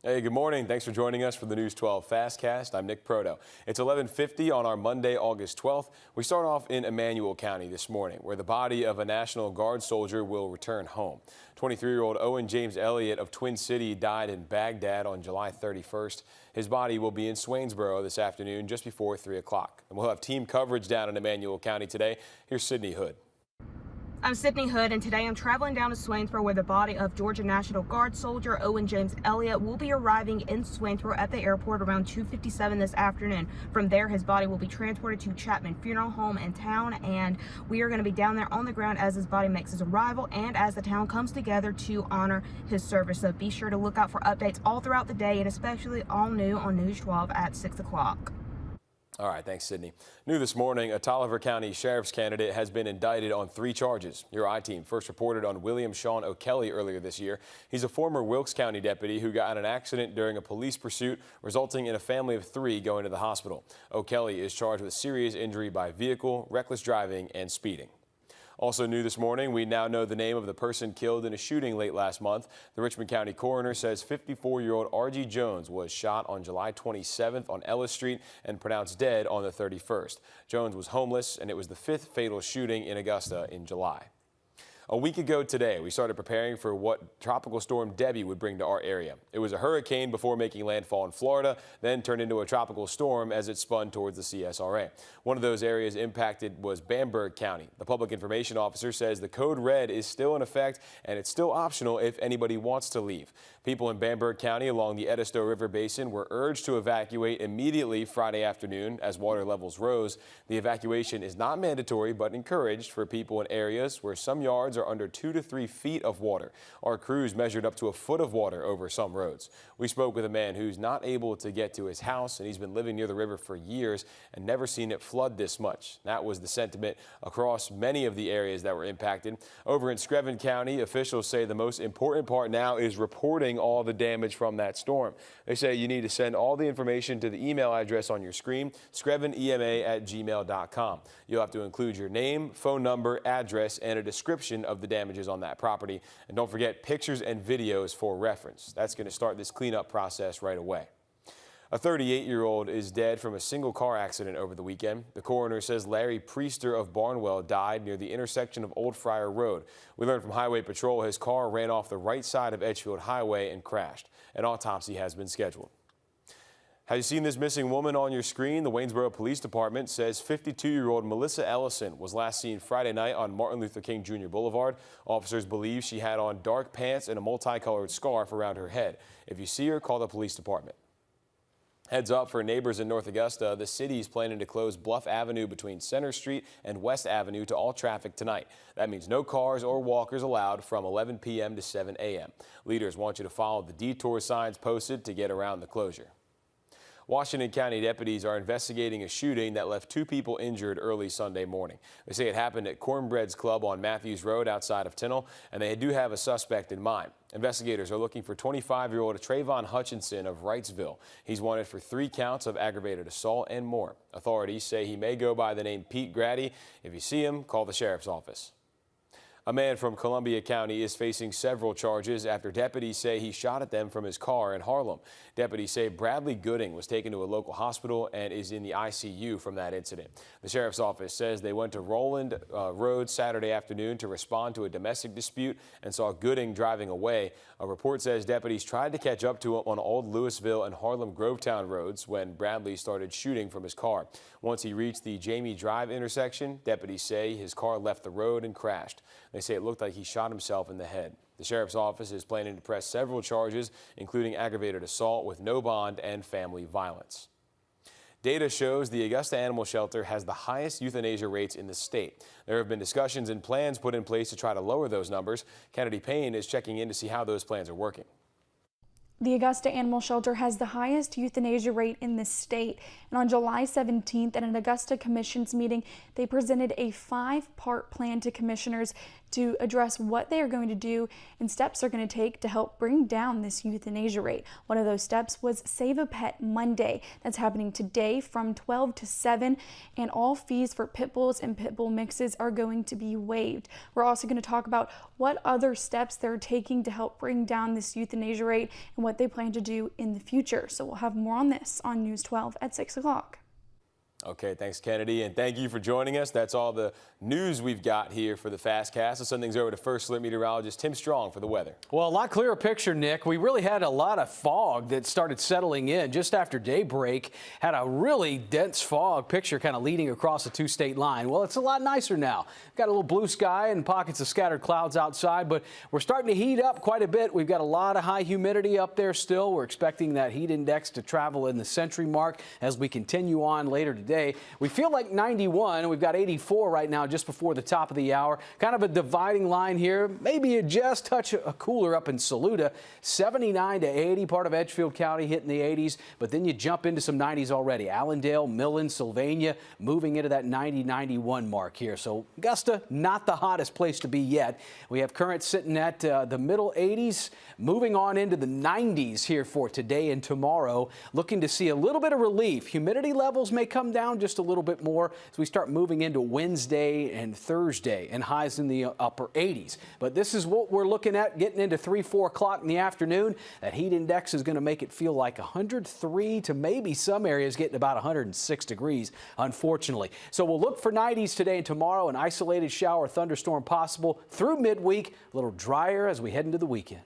Hey, good morning. Thanks for joining us for the News 12 FastCast. I'm Nick Proto. It's 11:50 on our Monday, August 12th. We start off in Emmanuel County this morning, where the body of a National Guard soldier will return home. 23-year-old Owen James Elliott of Twin City died in Baghdad on July 31st. His body will be in Swainsboro this afternoon just before 3 o'clock. And we'll have team coverage down in Emmanuel County today. Here's Sydney Hood. I'm Sydney Hood, and today I'm traveling down to Swainsboro where the body of Georgia National Guard soldier Owen James Elliott will be arriving in Swainsboro at the airport around 2:57 this afternoon. From there, his body will be transported to Chapman Funeral Home in town, and we are going to be down there on the ground as his body makes his arrival and as the town comes together to honor his service. So be sure to look out for updates all throughout the day, and especially all new on News 12 at 6 o'clock. All right, thanks, Sydney. New this morning, a Tolliver County Sheriff's candidate has been indicted on 3 charges. Your I-Team first reported on William Sean O'Kelly earlier this year. He's a former Wilkes County deputy who got in an accident during a police pursuit, resulting in a family of 3 going to the hospital. O'Kelly is charged with serious injury by vehicle, reckless driving, and speeding. Also new this morning, we now know the name of the person killed in a shooting late last month. The Richmond County coroner says 54-year-old R.G. Jones was shot on July 27th on Ellis Street and pronounced dead on the 31st. Jones was homeless, and it was the 5th fatal shooting in Augusta in July. A week ago today, we started preparing for what Tropical Storm Debbie would bring to our area. It was a hurricane before making landfall in Florida, then turned into a tropical storm as it spun towards the CSRA. One of those areas impacted was Bamberg County. The public information officer says the code red is still in effect, and it's still optional if anybody wants to leave. People in Bamberg County along the Edisto River Basin were urged to evacuate immediately Friday afternoon as water levels rose. The evacuation is not mandatory but encouraged for people in areas where some yards are under 2 to 3 feet of water. Our crews measured up to a foot of water over some roads. We spoke with a man who's not able to get to his house, and he's been living near the river for years and never seen it flood this much. That was the sentiment across many of the areas that were impacted. Over in Screven County, officials say the most important part now is reporting all the damage from that storm. They say you need to send all the information to the email address on your screen, screvenema@gmail.com. You'll have to include your name, phone number, address, and a description of the damages on that property. And don't forget pictures and videos for reference. That's going to start this cleanup process right away. A 38-year-old is dead from a single car accident over the weekend. The coroner says Larry Priester of Barnwell died near the intersection of Old Friar Road. We learned from Highway Patrol his car ran off the right side of Edgefield Highway and crashed. An autopsy has been scheduled. Have you seen this missing woman on your screen? The Waynesboro Police Department says 52-year-old Melissa Ellison was last seen Friday night on Martin Luther King Jr. Boulevard. Officers believe she had on dark pants and a multicolored scarf around her head. If you see her, call the police department. Heads up for neighbors in North Augusta. The city is planning to close Bluff Avenue between Center Street and West Avenue to all traffic tonight. That means no cars or walkers allowed from 11 p.m. to 7 a.m. Leaders want you to follow the detour signs posted to get around the closure. Washington County deputies are investigating a shooting that left 2 people injured early Sunday morning. They say it happened at Cornbread's Club on Matthews Road outside of Tinnell, and they do have a suspect in mind. Investigators are looking for 25-year-old Trayvon Hutchinson of Wrightsville. He's wanted for 3 counts of aggravated assault and more. Authorities say he may go by the name Pete Grady. If you see him, call the sheriff's office. A man from Columbia County is facing several charges after deputies say he shot at them from his car in Harlem. Deputies say Bradley Gooding was taken to a local hospital and is in the ICU from that incident. The sheriff's office says they went to Roland Road Saturday afternoon to respond to a domestic dispute and saw Gooding driving away. A report says deputies tried to catch up to him on Old Louisville and Harlem Grovetown roads when Bradley started shooting from his car. Once he reached the Jamie Drive intersection, deputies say his car left the road and crashed. They say it looked like he shot himself in the head. The sheriff's office is planning to press several charges, including aggravated assault with no bond and family violence. Data shows the Augusta Animal Shelter has the highest euthanasia rates in the state. There have been discussions and plans put in place to try to lower those numbers. Kennedy Payne is checking in to see how those plans are working. The Augusta Animal Shelter has the highest euthanasia rate in the state, and on July 17th at an Augusta Commission's meeting, they presented a 5-part plan to commissioners to address what they are going to do and steps they're going to take to help bring down this euthanasia rate. One of those steps was Save a Pet Monday. That's happening today from 12 to 7, and all fees for pit bulls and pit bull mixes are going to be waived. We're also going to talk about what other steps they're taking to help bring down this euthanasia rate and what what they plan to do in the future. So we'll have more on this on News 12 at 6 o'clock. Okay, thanks, Kennedy, and thank you for joining us. That's all the news we've got here for the FastCast. I'll send things over to First Alert Meteorologist Tim Strong for the weather. Well, a lot clearer picture, Nick. We really had a lot of fog that started settling in just after daybreak. Had a really dense fog picture kind of leading across the two-state line. Well, it's a lot nicer now. Got a little blue sky and pockets of scattered clouds outside, but we're starting to heat up quite a bit. We've got a lot of high humidity up there still. We're expecting that heat index to travel in the century mark as we continue on later today. We feel like 91. We've got 84 right now just before the top of the hour. Kind of a dividing line here. Maybe a just touch a cooler up in Saluda. 79 to 80, part of Edgefield County hitting the 80s. But then you jump into some 90s already. Allendale, Millen, Sylvania moving into that 90-91 mark here. So Augusta, not the hottest place to be yet. We have currents sitting at the middle 80s, moving on into the 90s here for today and tomorrow. Looking to see a little bit of relief. Humidity levels may come down just a little bit more as we start moving into Wednesday and Thursday, and highs in the upper 80s. But this is what we're looking at getting into 3-4 o'clock in the afternoon. That heat index is going to make it feel like 103 to maybe some areas getting about 106 degrees, unfortunately. So we'll look for 90s today and tomorrow. An isolated shower or thunderstorm possible through midweek. A little drier as we head into the weekend.